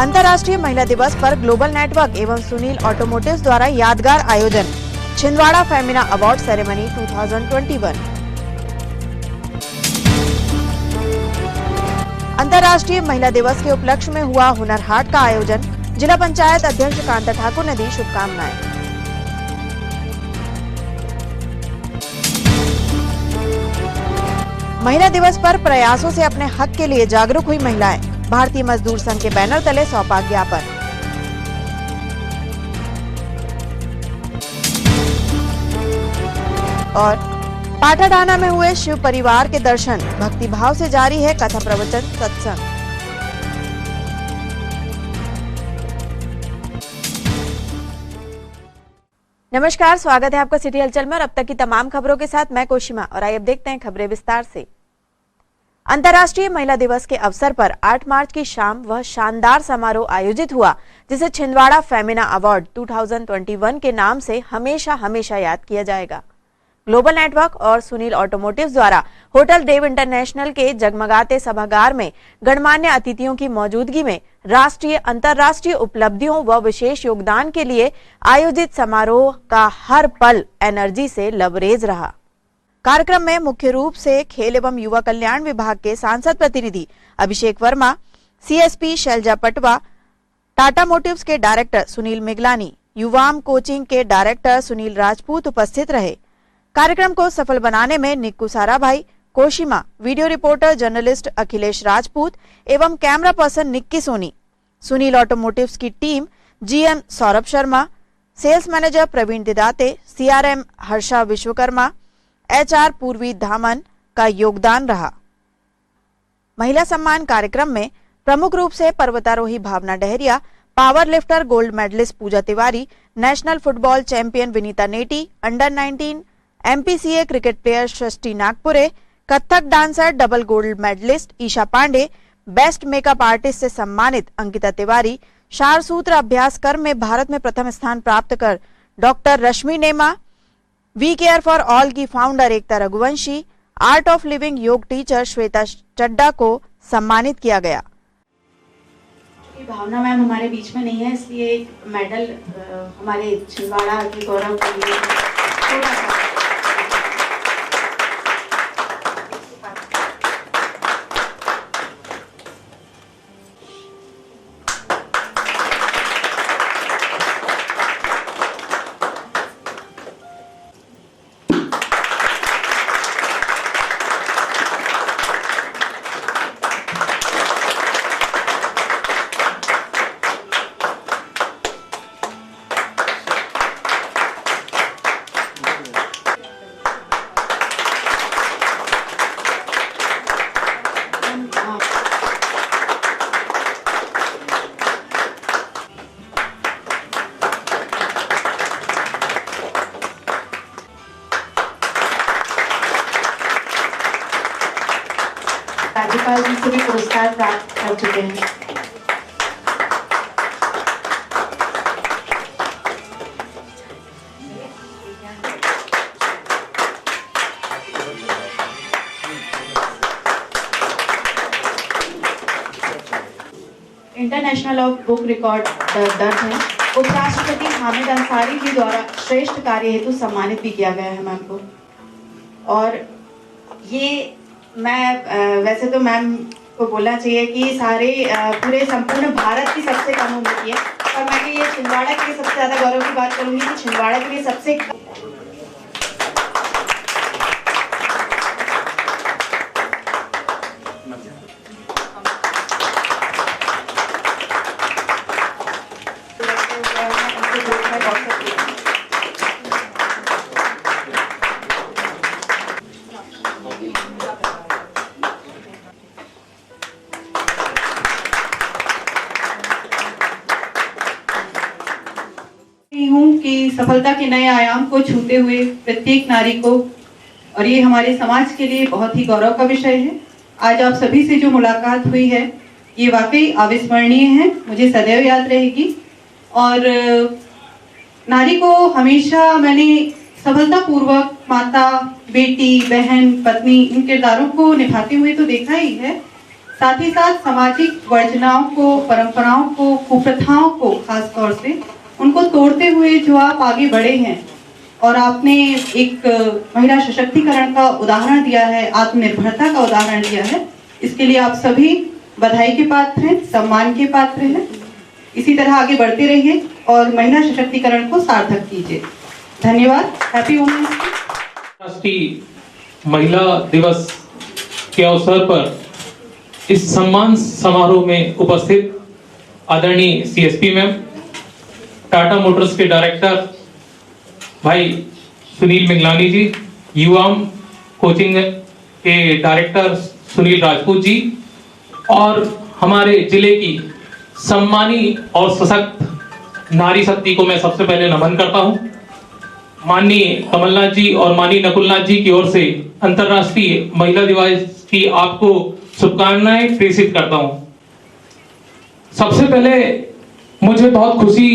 अंतर्राष्ट्रीय महिला दिवस पर ग्लोबल नेटवर्क एवं सुनील ऑटोमोटिव्स द्वारा यादगार आयोजन, छिंदवाड़ा फेमिना अवार्ड सेरेमनी 2021। अंतर्राष्ट्रीय महिला दिवस के उपलक्ष्य में हुआ हुनर हाट का आयोजन, जिला पंचायत अध्यक्ष कांता ठाकुर ने दी शुभकामनाएं। महिला दिवस पर प्रयासों से अपने हक के लिए जागरूक हुई महिलाएं, भारतीय मजदूर संघ के बैनर तले सौंपा ज्ञापन। और पाटाडाना में हुए शिव परिवार के दर्शन, भक्तिभाव से जारी है कथा प्रवचन सत्संग। नमस्कार, स्वागत है आपका सिटी हलचल में और अब तक की तमाम खबरों के साथ मैं कोशिमा। और आइए अब देखते हैं खबरें विस्तार से। अंतर्राष्ट्रीय महिला दिवस के अवसर पर 8 मार्च की शाम वह शानदार समारोह आयोजित हुआ, जिसे छिंदवाड़ा फेमिना अवार्ड 2021 के नाम से हमेशा हमेशा याद किया जाएगा। ग्लोबल नेटवर्क और सुनील ऑटोमोटिव्स द्वारा होटल देव इंटरनेशनल के जगमगाते सभागार में गणमान्य अतिथियों की मौजूदगी में राष्ट्रीय अंतर्राष्ट्रीय उपलब्धियों व विशेष योगदान के लिए आयोजित समारोह का हर पल एनर्जी से लबरेज रहा। कार्यक्रम में मुख्य रूप से खेल एवं युवा कल्याण विभाग के सांसद प्रतिनिधि अभिषेक वर्मा, सीएसपी शैलजा पटवा, टाटा मोटिव्स के डायरेक्टर सुनील मिगलानी, युवाम कोचिंग के डायरेक्टर सुनील राजपूत उपस्थित रहे। कार्यक्रम को सफल बनाने में Nikku Sarabhai, Koshima, video reporter journalist Akhilesh Rajput एवं camera person Nikki Soni, Sunil automotives की team, GM Saurabh Sharma, sales manager Praveen Didate, CRM Harsha Vishwakarma, HR Purvi Dhaman का योगदान रहा। महिला सम्मान कार्यक्रम में प्रमुख रूप से पर्वतारोही Bhavna Dahariya, power lifter gold medalist Puja Tiwari, national football champion Vinita Neti, under 19 MPCA cricket player Srishti Nagpure, Kathak dancer double gold medalist Isha Pandey, best makeup artist से सम्मानित अंकिता तिवारी, शार सूत्र अभ्यास कर्म में भारत में प्रथम स्थान प्राप्त कर डॉक्टर रश्मि नेमा, वी केयर फॉर ऑल की founder Ekta Raghuvanshi, art of living योग टीचर श्वेता चड्डा को सम्मानित किया गया। भावना मैम हमारे बीच में नहीं है, इसलिए एक मेडल हमारे छिंदवाड़ा के गौरव के लिए थोड़ा सा राज्यपाल जी से भी पुरस्कार प्राप्त कर चुके हैं। इंटरनेशनल ऑफ बुक रिकॉर्ड दर्ज है। उपराष्ट्रपति हामिद अंसारी जी द्वारा श्रेष्ठ कार्य हेतु सम्मानित भी किया गया है मैम को। और ये मैं वैसे तो मैम को बोलना चाहिए कि सारे पूरे संपूर्ण भारत की सबसे कम उम्र की है, और मैं ये छिंदवाड़ा के लिए सबसे ज़्यादा गौरव की बात करूँगी कि छिंदवाड़ा के लिए सबसे हूँ कि सफलता के नए आयाम को छूते हुए प्रत्येक नारी को, और ये हमारे समाज के लिए बहुत ही गौरव का विषय है। आज आप सभी से जो मुलाकात हुई है ये वाकई अविस्मरणीय है, मुझे सदैव याद रहेगी। और नारी को हमेशा मैंने सफलतापूर्वक माता, बेटी, बहन, पत्नी इन किरदारों को निभाते हुए तो देखा ही है, साथ ही साथ सामाजिक वर्जनाओं को, परंपराओं को, कुप्रथाओं को खास तौर से उनको तोड़ते हुए जो आप आगे बढ़े हैं और आपने एक महिला सशक्तिकरण का उदाहरण दिया है, आत्मनिर्भरता का उदाहरण दिया है, इसके लिए आप सभी बधाई के पात्र हैं, सम्मान के पात्र हैं। इसी तरह आगे बढ़ते रहिए और महिला सशक्तिकरण को सार्थक कीजिए। धन्यवाद। Happy women's day. राष्ट्रीय महिला दिवस के अवसर पर इस सम्मान समारोह में उपस्थित आदरणीय सीएसपी मैम, टाटा मोटर्स के डायरेक्टर भाई सुनील मिंगलानी जी, युवाम कोचिंग के डायरेक्टर सुनील राजपूत जी और हमारे जिले की सम्मानी और सशक्त नारी शक्ति को मैं सबसे पहले नमन करता हूं। माननीय कमलनाथ जी और माननीय नकुलनाथ जी की ओर से अंतर्राष्ट्रीय महिला दिवस की आपको शुभकामनाएं प्रेषित करता हूं। सबसे पहले मुझे बहुत खुशी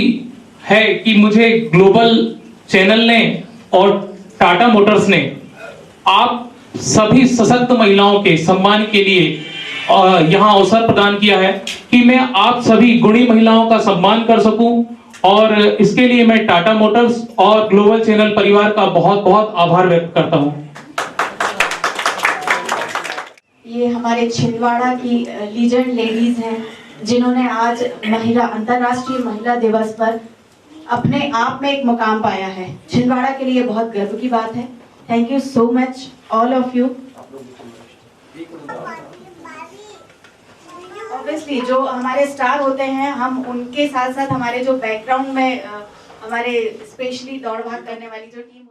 है कि मुझे ग्लोबल चैनल ने और टाटा मोटर्स ने आप सभी सशक्त महिलाओं के सम्मान के लिए यहां अवसर प्रदान किया है कि मैं आप सभी गुणी महिलाओं का सम्मान कर सकूं, और इसके लिए मैं टाटा मोटर्स और ग्लोबल चैनल परिवार का बहुत बहुत आभार व्यक्त करता हूं। ये हमारे छिंदवाड़ा की लीजेंड लेडीज हैं जिन्होंने आज अंतर्राष्ट्रीय महिला दिवस पर अपने आप में एक मुकाम पाया है। छिंदवाड़ा के लिए बहुत गर्व की बात है। Thank you so much all of you. Obviously जो हमारे स्टार होते हैं, हम उनके साथ साथ हमारे जो बैकग्राउंड में हमारे स्पेशली दौड़ भाग करने वाली जो टीम।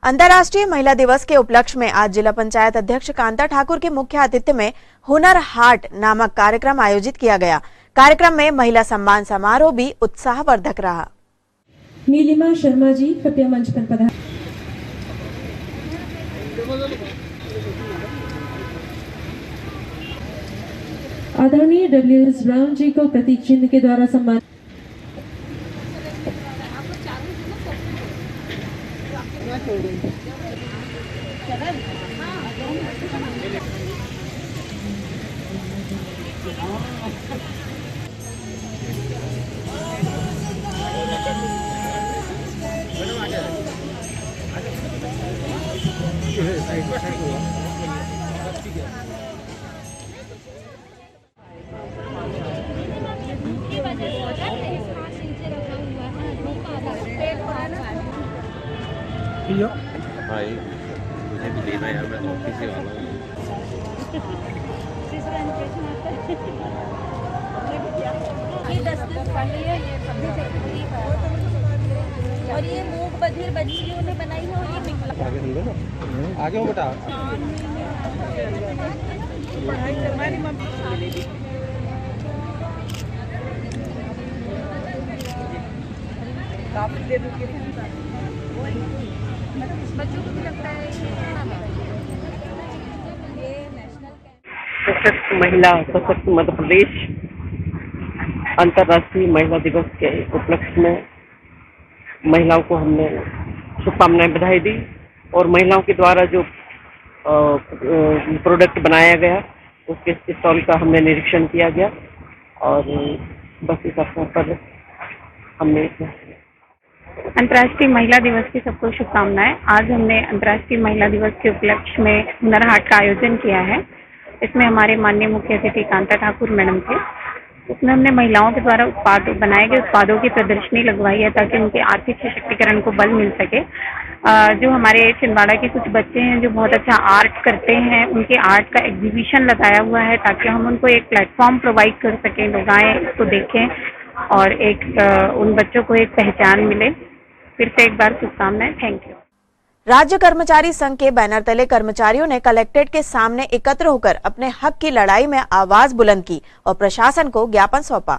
अंतर्राष्ट्रीय महिला दिवस के उपलक्ष्य में आज जिला पंचायत अध्यक्ष कांता ठाकुर के मुख्य आतिथ्य में हुनर हाट नामक कार्यक्रम आयोजित किया गया। कार्यक्रम में महिला सम्मान समारोह भी उत्साहवर्धक रहा। नीलिमा शर्मा जी कृपया मंच पर पधारें। आदरणीय डब्ल्यूएस ब्राउन जी को प्रतीक चिन्ह के द्वारा सम्मान। भाई मुझे भी लेना यार, मैं ऑफिस से वाला हूँ। ये 10-10 फल है, ये और ये मूंग बधिर बच्चियों ने बनाई है, और ये मिक्ला आगे सुन लो ना, आगे हो बेटा। पढ़ाई करवानी मम्मी काफी दे दूँ बच्चों को भी लगता है ये नेशनल सशक्त महिला सशक्त मध्य प्रदेश अंतर्राष्ट्रीय महिला दिवस के उपलक्ष्य में महिलाओं को हमने शुभकामनाएं बधाई दी और महिलाओं के द्वारा जो प्रोडक्ट बनाया गया उसके स्टॉल का हमने निरीक्षण किया गया और बस इस अवसर पर हमने अंतर्राष्ट्रीय महिला दिवस की सबको शुभकामनाएं। आज हमने अंतर्राष्ट्रीय महिला दिवस के उपलक्ष्य में हुनर हाट का आयोजन किया है। इसमें हमारे माननीय मुख्य अतिथि कांता ठाकुर मैडम थे। इसमें हमने महिलाओं के द्वारा बनाए गए उत्पादों की प्रदर्शनी लगवाई है ताकि उनके आर्थिक सशक्तिकरण को बल मिल सके। जो हमारे छिंदवाड़ा के कुछ बच्चे हैं जो बहुत अच्छा आर्ट करते हैं, उनके आर्ट का एग्जीबिशन लगाया हुआ है ताकि हम उनको एक प्लेटफॉर्म प्रोवाइड कर सकें, लोग आए इसको देखें और एक उन बच्चों को एक पहचान मिले। फिर से एक बार शुभकामनाएं। Thank you. राज्य कर्मचारी संघ के बैनर तले कर्मचारियों ने कलेक्ट्रेट के सामने एकत्र होकर अपने हक की लड़ाई में आवाज बुलंद की और प्रशासन को ज्ञापन सौंपा।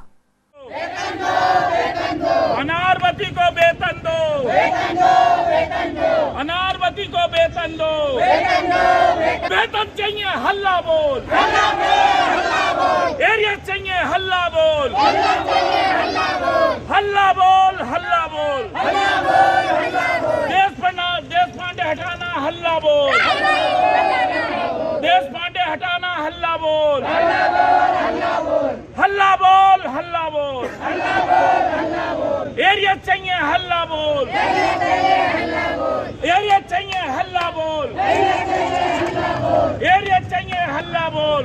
अनारवती को वेतन दो, अनारवती को वेतन दो, वेतन चाहिए हल्ला बोल, एरिया चाहिए हल्ला बोल, हल्ला बोल, हल्ला बोल, देश पांडे हटाना हल्ला बोल, देश पांडे हटाना हल्ला बोल। बोल, एरिया चाहिए हल्ला बोल, एरिया चाहिए हल्ला बोल,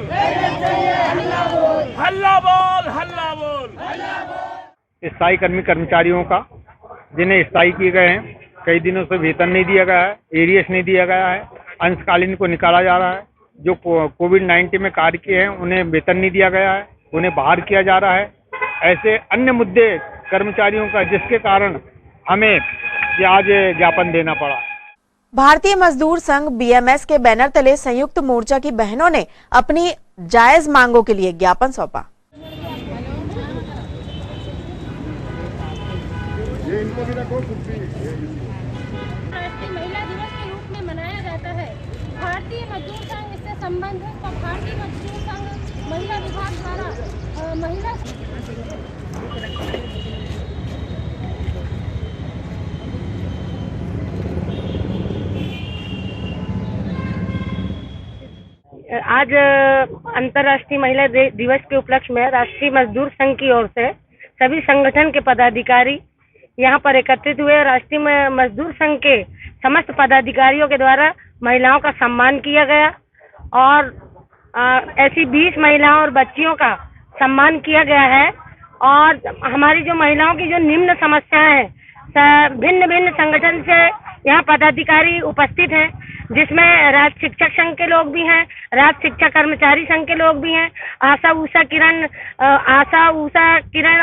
हल्ला बोल, हल्ला बोल। स्थायी कर्मचारियों का जिन्हें स्थायी किए गए हैं, कई दिनों से वेतन नहीं दिया गया है, एरियस नहीं दिया गया है, अंशकालीन को निकाला जा रहा है। जो कोविड-19 में कार्य किए हैं उन्हें वेतन नहीं दिया गया है, उन्हें बाहर किया जा रहा है। ऐसे अन्य मुद्दे कर्मचारियों का जिसके कारण हमें ये आज ज्ञापन देना पड़ा। भारतीय मजदूर संघ बीएमएस के बैनर तले संयुक्त मोर्चा की बहनों ने अपनी जायज मांगों के लिए ज्ञापन सौंपा। राष्ट्रीय महिला दिवस के रूप में मनाया जाता है। भारतीय मजदूर संघ इससे संबंधित और भारतीय मजदूर संघ महिला विभाग द्वारा महिला आज अंतर्राष्ट्रीय महिला दिवस के उपलक्ष्य में राष्ट्रीय मजदूर संघ की ओर से सभी संगठन के पदाधिकारी यहाँ पर एकत्रित हुए। राष्ट्रीय मजदूर संघ के समस्त पदाधिकारियों के द्वारा महिलाओं का सम्मान किया गया और ऐसी 20 महिलाओं और बच्चियों का सम्मान किया गया है। और हमारी जो महिलाओं की जो निम्न समस्याएं हैं, भिन्न भिन्न संगठन से यहाँ पदाधिकारी उपस्थित हैं, जिसमें राज्य शिक्षक संघ के लोग भी हैं, राज्य शिक्षा कर्मचारी संघ के लोग भी हैं, आशा उषा किरण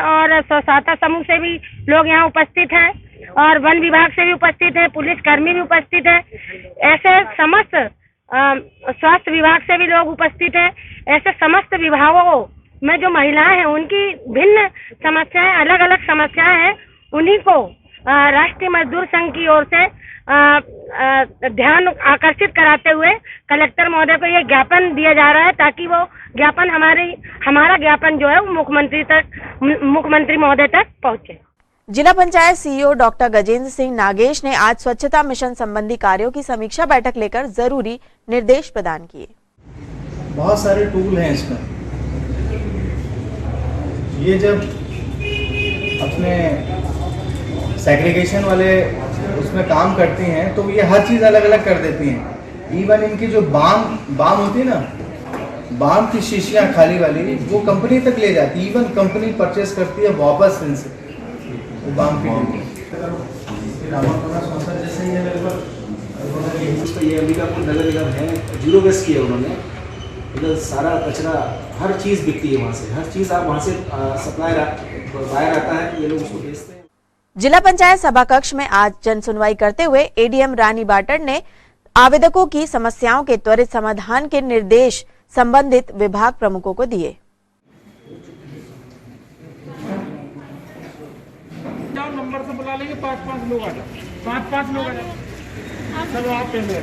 और स्वसहायता समूह से भी लोग यहाँ उपस्थित हैं और वन विभाग से भी उपस्थित है, पुलिस कर्मी भी उपस्थित है। ऐसे समस्त स्वास्थ्य विभाग से भी लोग उपस्थित हैं। ऐसे समस्त विभागों में जो महिलाएं हैं उनकी भिन्न समस्याएं, अलग अलग समस्याएं हैं, उन्हीं को राष्ट्रीय मजदूर संघ की ओर से ध्यान आकर्षित कराते हुए कलेक्टर महोदय को ये ज्ञापन दिया जा रहा है, ताकि वो ज्ञापन हमारा ज्ञापन जो है वो मुख्यमंत्री महोदय तक पहुंचे। जिला पंचायत सीईओ डॉक्टर गजेंद्र सिंह नागेश ने आज स्वच्छता मिशन संबंधी कार्यों की समीक्षा बैठक लेकर जरूरी निर्देश प्रदान किए। बहुत सारे टूल हैं इसमें। ये जब अपने सेग्रीगेशन वाले उसमें काम करती हैं तो ये हर चीज़ अलग अलग कर देती हैं। इवन इनकी जो बाम होती है ना, बाम की शीशियाँ खाली वाली, वो कंपनी तक ले जाती है। इवन कंपनी परचेस करती है वापस इनसे वो बाम की। जैसे ये लगभग ये अंबिकापुर नगर निगम है, 0 वेस्ट किया उन्होंने। इधर सारा कचरा, हर चीज़ बिकती है वहाँ से, हर चीज़ आप वहाँ से सप्लाई बाहर आता है, ये लोग उसको बेचते हैं। जिला पंचायत सभा कक्ष में आज जन सुनवाई करते हुए एडीएम रानी बाटर ने आवेदकों की समस्याओं के त्वरित समाधान के निर्देश संबंधित विभाग प्रमुखों को दिए। नंबर से बुला लेंगे, 5-5 लोग आ जाओ, 5-5 लोग आ जाओ। चलो आप पहले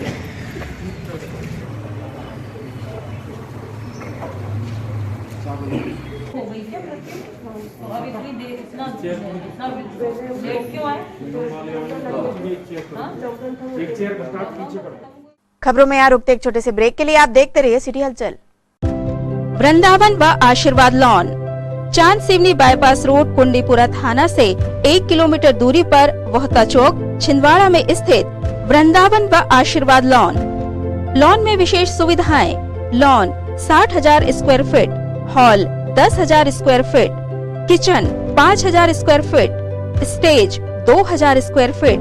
खबरों में यहाँ रुकते एक छोटे से ब्रेक के लिए आप देखते रहिए सिटी हलचल। वृंदावन व आशीर्वाद लॉन, चांद सिवनी बाईपास रोड, कुंडीपुरा थाना से 1 किलोमीटर दूरी पर वहता चौक, छिंदवाड़ा में स्थित वृंदावन व आशीर्वाद लॉन में विशेष सुविधाएं। Lawn 60,000 square feet, hall 10,000 square feet, kitchen 5,000 square feet, stage 2,000 square feet,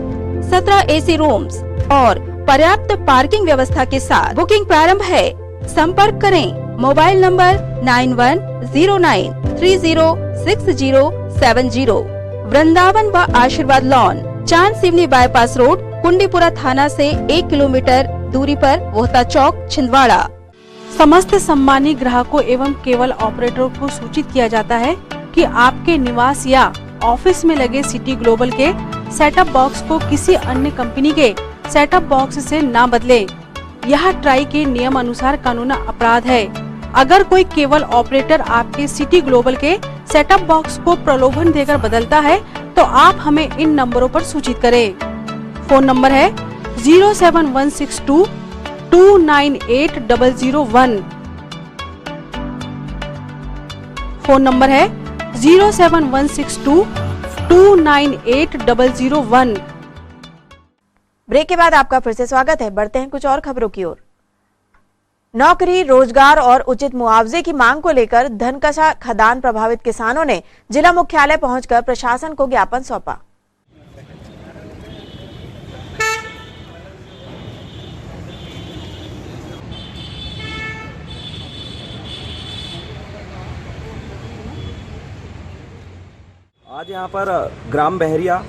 17 AC rooms और पर्याप्त पार्किंग व्यवस्था के साथ बुकिंग प्रारंभ है। संपर्क करें मोबाइल नंबर 9109306070। वृंदावन व आशीर्वाद लॉन, चांद सिवनी बाईपास रोड, कुंडीपुरा थाना से 1 किलोमीटर दूरी पर वोहता चौक, छिंदवाड़ा। समस्त सम्मानित ग्राहकों एवं केबल ऑपरेटरों को सूचित किया जाता है कि आपके निवास या ऑफिस में लगे सिटी ग्लोबल के सेटअप बॉक्स को किसी अन्य कंपनी के सेटअप बॉक्स से ना बदलें। यह ट्राई के नियम अनुसार कानूनी अपराध है। अगर कोई केबल ऑपरेटर आपके सिटी ग्लोबल के सेटअप बॉक्स को प्रलोभन देकर बदलता है तो आप हमें इन नंबरों पर सूचित करें। फोन नंबर है 07162 298001। फोन नंबर है 07162 298001। ब्रेक के बाद आपका फिर से स्वागत है। बढ़ते हैं कुछ और खबरों की ओर। नौकरी, रोजगार और उचित मुआवजे की मांग को लेकर धनकसा खदान प्रभावित किसानों ने जिला मुख्यालय पहुंचकर प्रशासन को ज्ञापन सौंपा। आज यहाँ पर ग्राम बहरिया,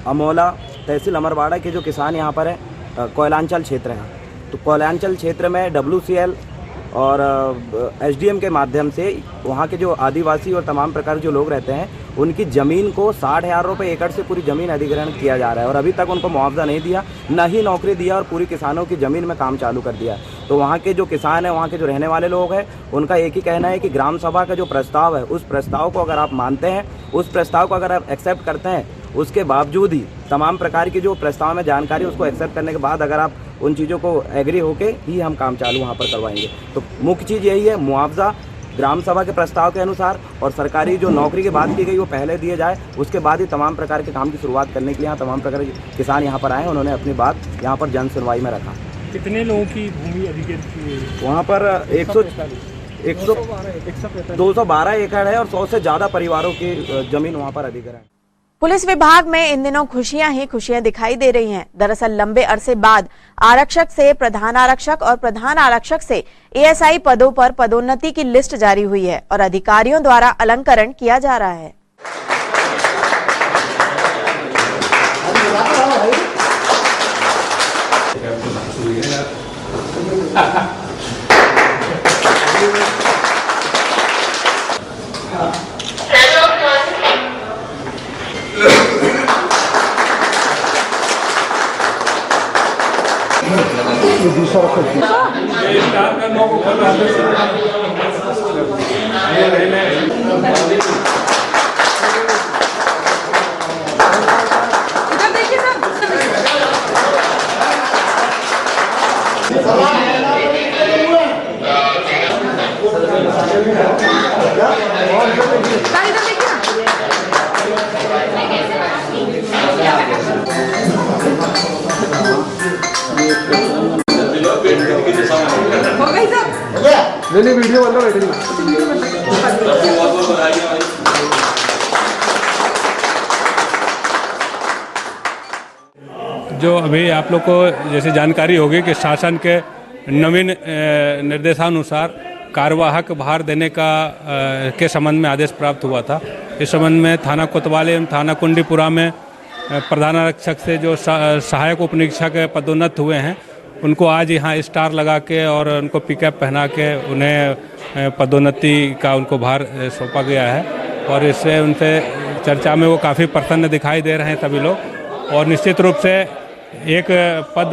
अमोला, तहसील अमरवाड़ा के जो किसान यहाँ पर हैं, कोयलांचल क्षेत्र है, तो कोयलांचल क्षेत्र में WCL और SDM के माध्यम से वहाँ के जो आदिवासी और तमाम प्रकार के जो लोग रहते हैं उनकी ज़मीन को 60,000 रुपये एकड़ से पूरी ज़मीन अधिग्रहण किया जा रहा है और अभी तक उनको मुआवजा नहीं दिया, न ही नौकरी दिया और पूरी किसानों की ज़मीन में काम चालू कर दिया। तो वहाँ के जो किसान हैं, वहाँ के जो रहने वाले लोग हैं, उनका एक ही कहना है कि ग्राम सभा का जो प्रस्ताव है उस प्रस्ताव को अगर आप मानते हैं, उस प्रस्ताव को अगर आप एक्सेप्ट करते हैं, उसके बावजूद ही तमाम प्रकार की जो प्रस्ताव में जानकारी उसको एक्सेप्ट करने के बाद अगर आप उन चीज़ों को एग्री होके ही हम काम चालू वहाँ पर करवाएंगे। तो मुख्य चीज़ यही है, मुआवजा ग्राम सभा के प्रस्ताव के अनुसार और सरकारी जो नौकरी की बात की गई वो पहले दिए जाए, उसके बाद ही तमाम प्रकार के काम की शुरुआत करने के लिए यहाँ तमाम प्रकार के किसान यहाँ पर आए, उन्होंने अपनी बात यहाँ पर जन सुनवाई में रखा। कितने लोगों की भूमि अधिग्रहण की? वहाँ पर 212 एकड़ है और 100 से ज़्यादा परिवारों की जमीन वहाँ पर अधिग्रहण। पुलिस विभाग में इन दिनों खुशियां ही खुशियां दिखाई दे रही हैं। दरअसल लंबे अरसे बाद आरक्षक से प्रधान आरक्षक और प्रधान आरक्षक से ASI पदों पर पदोन्नति की लिस्ट जारी हुई है और अधिकारियों द्वारा अलंकरण किया जा रहा है। वीडियो बंद बैठ जो अभी आप लोग को जैसे जानकारी होगी कि शासन के नवीन निर्देशानुसार कार्यवाहक भार देने का के संबंध में आदेश प्राप्त हुआ था। इस संबंध में थाना कोतवाली एवं थाना कुंडीपुरा में प्रधान आरक्षक से जो सहायक उप निरीक्षक पदोन्नत हुए हैं उनको आज यहाँ स्टार लगा के और उनको पिकअप पहना के उन्हें पदोन्नति का उनको भार सौंपा गया है और इससे उनसे चर्चा में वो काफ़ी प्रसन्न दिखाई दे रहे हैं सभी लोग। और निश्चित रूप से एक पद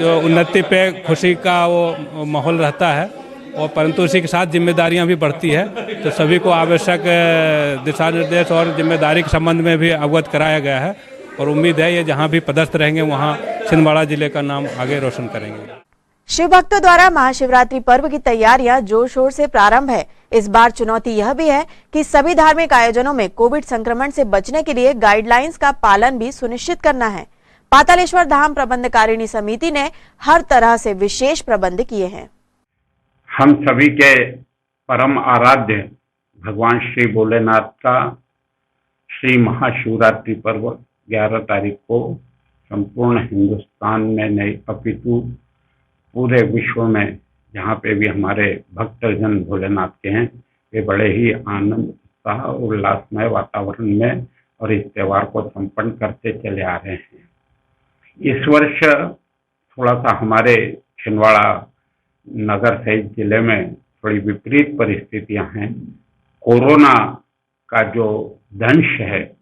जो उन्नति पे खुशी का वो माहौल रहता है और परंतु उसी के साथ जिम्मेदारियां भी बढ़ती है, तो सभी को आवश्यक दिशा निर्देश और जिम्मेदारी के संबंध में भी अवगत कराया गया है और उम्मीद है ये जहां भी पदस्थ रहेंगे वहां छिंदवाड़ा जिले का नाम आगे रोशन करेंगे। शिव भक्तों द्वारा महाशिवरात्रि पर्व की तैयारियां जोर शोर से प्रारंभ है। इस बार चुनौती यह भी है कि सभी धार्मिक आयोजनों में कोविड संक्रमण से बचने के लिए गाइडलाइंस का पालन भी सुनिश्चित करना है। पातालेश्वर धाम प्रबंधकारिणी समिति ने हर तरह से विशेष प्रबंध किए हैं। हम सभी के परम आराध्य भगवान श्री भोलेनाथ का श्री महाशिवरात्रि पर्व 11 तारीख को संपूर्ण हिंदुस्तान में नहीं अपितु पूरे विश्व में जहाँ पे भी हमारे भक्तजन भोलेनाथ के हैं वे बड़े ही आनंद उत्साह और उल्लासमय वातावरण में और इस त्यौहार को संपन्न करते चले आ रहे हैं। इस वर्ष थोड़ा सा हमारे छिंदवाड़ा नगर सहित जिले में थोड़ी विपरीत परिस्थितियां हैं। कोरोना का जो दंश है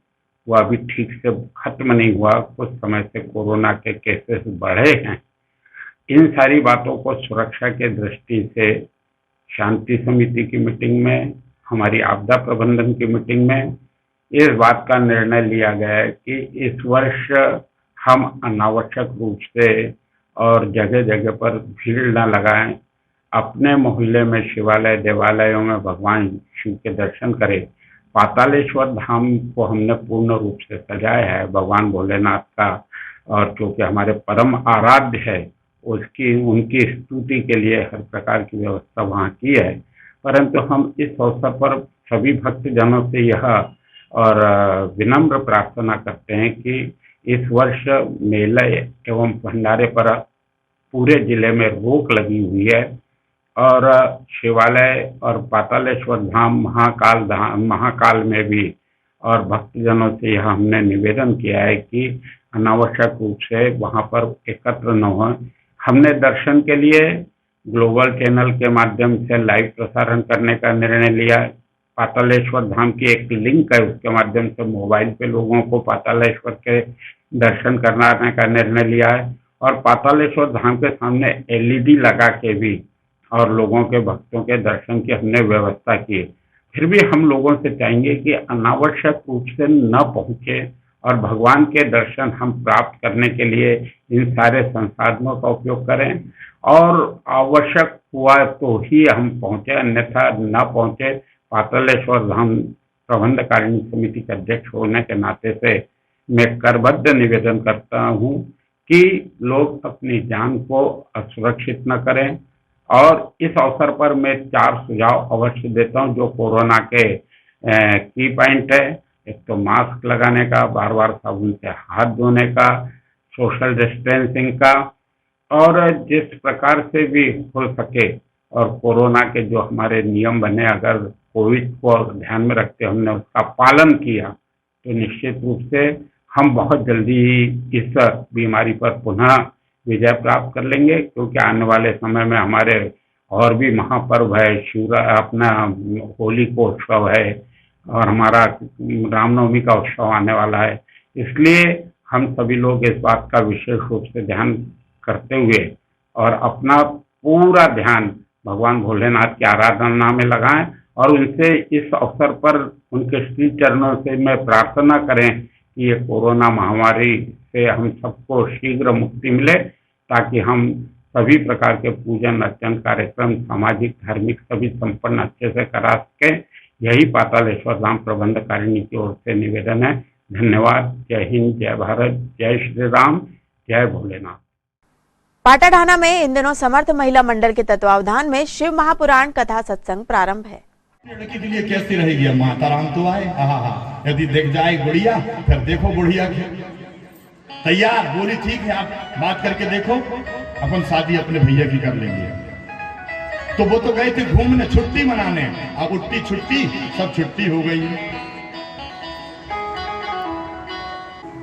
वो अभी ठीक से खत्म नहीं हुआ, कुछ समय से कोरोना के केसेस बढ़े हैं। इन सारी बातों को सुरक्षा के दृष्टि से शांति समिति की मीटिंग में, हमारी आपदा प्रबंधन की मीटिंग में इस बात का निर्णय लिया गया है कि इस वर्ष हम अनावश्यक रूप से और जगह जगह पर भीड़ न लगाएं, अपने मोहल्ले में शिवालय देवालयों में भगवान शिव के दर्शन करें पातालेश्वर धाम को हमने पूर्ण रूप से सजाया है भगवान भोलेनाथ का, और क्योंकि हमारे परम आराध्य है उनकी स्तुति के लिए हर प्रकार की व्यवस्था वहाँ की है। परंतु हम इस अवसर पर सभी भक्तजनों से यह और विनम्र प्रार्थना करते हैं कि इस वर्ष मेले एवं भंडारे पर पूरे जिले में रोक लगी हुई है, और शिवालय और पातालेश्वर धाम महाकाल में भी, और भक्तजनों से यह हमने निवेदन किया है कि अनावश्यक रूप से वहां पर एकत्र न हो। हमने दर्शन के लिए ग्लोबल चैनल के माध्यम से लाइव प्रसारण करने का निर्णय लिया है। पातालेश्वर धाम की एक लिंक है, उसके माध्यम से मोबाइल पे लोगों को पातालेश्वर के दर्शन कराने का निर्णय लिया है, और पातालेश्वर धाम के सामने LED लगा के भी और लोगों के भक्तों के दर्शन की हमने व्यवस्था की। फिर भी हम लोगों से चाहेंगे कि अनावश्यक रूप से न पहुंचे और भगवान के दर्शन हम प्राप्त करने के लिए इन सारे संसाधनों का उपयोग करें, और आवश्यक हुआ तो ही हम पहुंचे, अन्यथा न पहुंचे। पातालेश्वर धाम प्रबंधकारिणी समिति के अध्यक्ष होने के नाते से मैं करबद्ध निवेदन करता हूं कि लोग अपनी जान को असुरक्षित न करें। और इस अवसर पर मैं 4 सुझाव अवश्य देता हूं जो कोरोना के की पॉइंट है। एक तो मास्क लगाने का, बार बार साबुन से हाथ धोने का, सोशल डिस्टेंसिंग का, और जिस प्रकार से भी हो सके और कोरोना के जो हमारे नियम बने, अगर कोविड को ध्यान में रखते हमने उसका पालन किया तो निश्चित रूप से हम बहुत जल्दी ही इस बीमारी पर पुनः विजय प्राप्त कर लेंगे, क्योंकि आने वाले समय में हमारे और भी महापर्व है, अपना होली को उत्सव है और हमारा रामनवमी का उत्सव आने वाला है। इसलिए हम सभी लोग इस बात का विशेष रूप से ध्यान करते हुए और अपना पूरा ध्यान भगवान भोलेनाथ की आराधना में लगाएं, और उनसे इस अवसर पर उनके श्री चरणों से मैं प्रार्थना करें कि ये कोरोना महामारी से हम सबको शीघ्र मुक्ति मिले, ताकि हम सभी प्रकार के पूजन अर्चन कार्यक्रम सामाजिक धार्मिक सभी संपन्न अच्छे से करा सकें। यही पातालेश्वर धाम प्रबंधकारिणी की ओर से निवेदन है। धन्यवाद। जय हिंद, जय भारत, जय श्री राम, जय भोलेनाथ। पाटाढाना में इन दिनों समर्थ महिला मंडल के तत्वावधान में शिव महापुराण कथा सत्संग प्रारंभ है। लड़की के लिए कैसी रहेगी? माता राम तो आए, यदि देख जाए गुड़िया, फिर देखो बुढ़िया की तैयार बोली, ठीक है आप बात करके देखो, अपन शादी अपने भैया की कर लेंगे। तो वो तो गए थे घूमने, छुट्टी मनाने, अब उट्टी छुट्टी सब छुट्टी हो गई।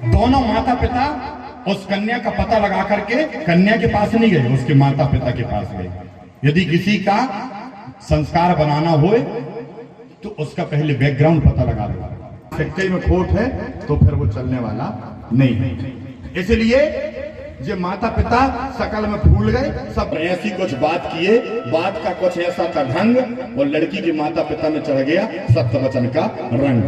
दोनों माता पिता उस कन्या का पता लगा करके कन्या के पास नहीं गए, उसके माता पिता के पास गए। यदि किसी का संस्कार बनाना हो तो उसका पहले बैकग्राउंड पता लगा दो। फैक्ट्री में खोट है तो फिर वो चलने वाला नहीं है। इसलिए जो माता पिता सकल में फूल गए, सब ऐसी कुछ बात किए, बात का कुछ ऐसा था ढंग, और लड़की के माता पिता में चढ़ गया सत्य वचन का रंग।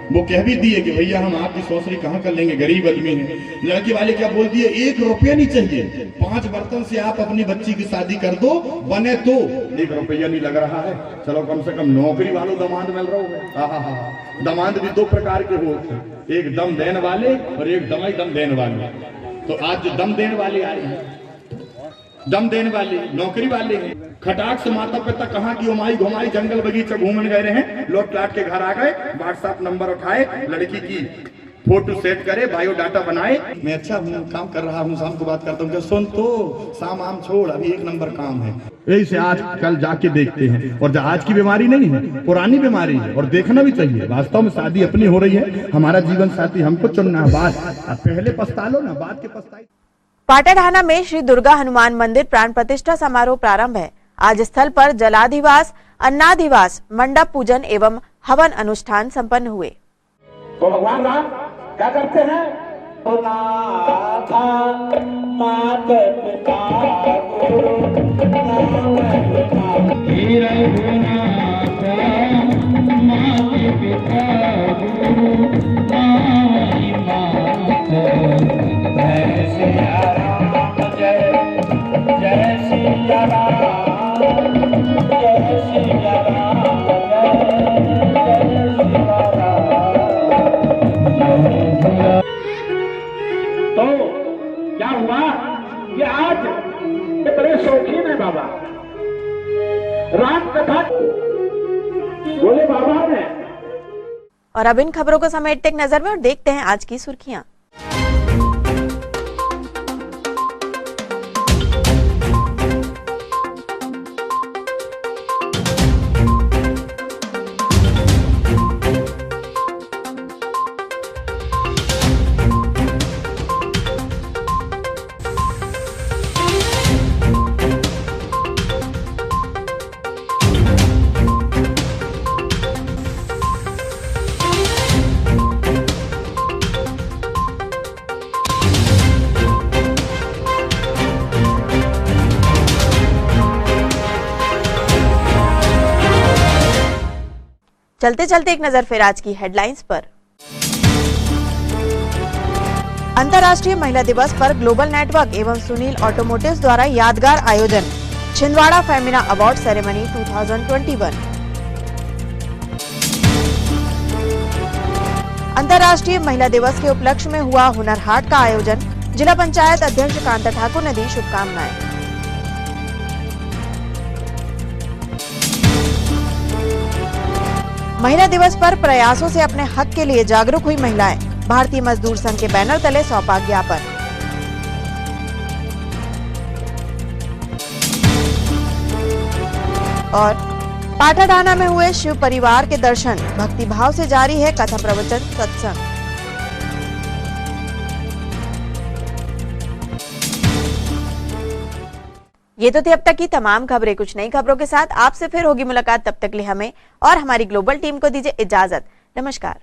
वो कह भी दिए कि भैया हम आपकी सौसरी कहाँ कर लेंगे, गरीब आदमी है। लड़की वाले क्या बोल दिए, 1 रुपया नहीं चाहिए, 5 बर्तन से आप अपनी बच्ची की शादी कर दो, बने तो 1 रुपया नहीं लग रहा है, चलो कम से कम नौकरी वालों दामाद मिल रहा होगा। दामाद भी 2 प्रकार के होते हैं, एक दम देने वाले और एक दमाई दम देने वाले। तो आज जो दम देने वाले आए हैं, दम देने वाले नौकरी वाले हैं। खटाक से माता पिता कहाँ की उमाई घुमाई, जंगल बगीचा घूमने गए रहे, लौट लाट के घर आ गए, व्हाट्सएप नंबर उठाए, लड़की की फोटो सेट करे, बायोडाटा बनाए। मैं अच्छा काम कर रहा हूँ, शाम को बात करता हूँ, सुन तो शाम आम छोड़, अभी 1 नंबर काम है। ऐसे आज कल जाके देखते हैं, और आज की बीमारी नहीं है, पुरानी बीमारी है, और देखना भी चाहिए। वास्तव में शादी अपनी हो रही है, हमारा जीवन साथी हमको चुनना है। बात पहले पछता लो ना, बाद के पछताई। पाटाढाना में श्री दुर्गा हनुमान मंदिर प्राण प्रतिष्ठा समारोह प्रारंभ है। आज स्थल पर जलाधिवास, अन्नाधिवास, मंडप पूजन एवं हवन अनुष्ठान संपन्न हुए। तो भगवान राम क्या करते हैं? जय श्री राम, जय श्री राम, जय श्री राम। और अब इन खबरों को समेटते एक नजर में और देखते हैं आज की सुर्खियां। चलते चलते एक नजर फिर आज की हेडलाइंस पर। अंतर्राष्ट्रीय महिला दिवस पर ग्लोबल नेटवर्क एवं सुनील ऑटोमोटिव्स द्वारा यादगार आयोजन, छिंदवाड़ा फेमिना अवार्ड सेरेमनी 2021। अंतर्राष्ट्रीय महिला दिवस के उपलक्ष्य में हुआ हुनर हाट का आयोजन, जिला पंचायत अध्यक्ष कांता ठाकुर ने दी शुभकामनाएं। महिला दिवस पर प्रयासों से अपने हक के लिए जागरूक हुई महिलाएं, भारतीय मजदूर संघ के बैनर तले सौंपा ज्ञापन। और पाटाडाना में हुए शिव परिवार के दर्शन, भक्ति भाव से जारी है कथा प्रवचन सत्संग। ये तो थी अब तक की तमाम खबरें। कुछ नई खबरों के साथ आपसे फिर होगी मुलाकात। तब तक लिए हमें और हमारी ग्लोबल टीम को दीजिए इजाजत। नमस्कार।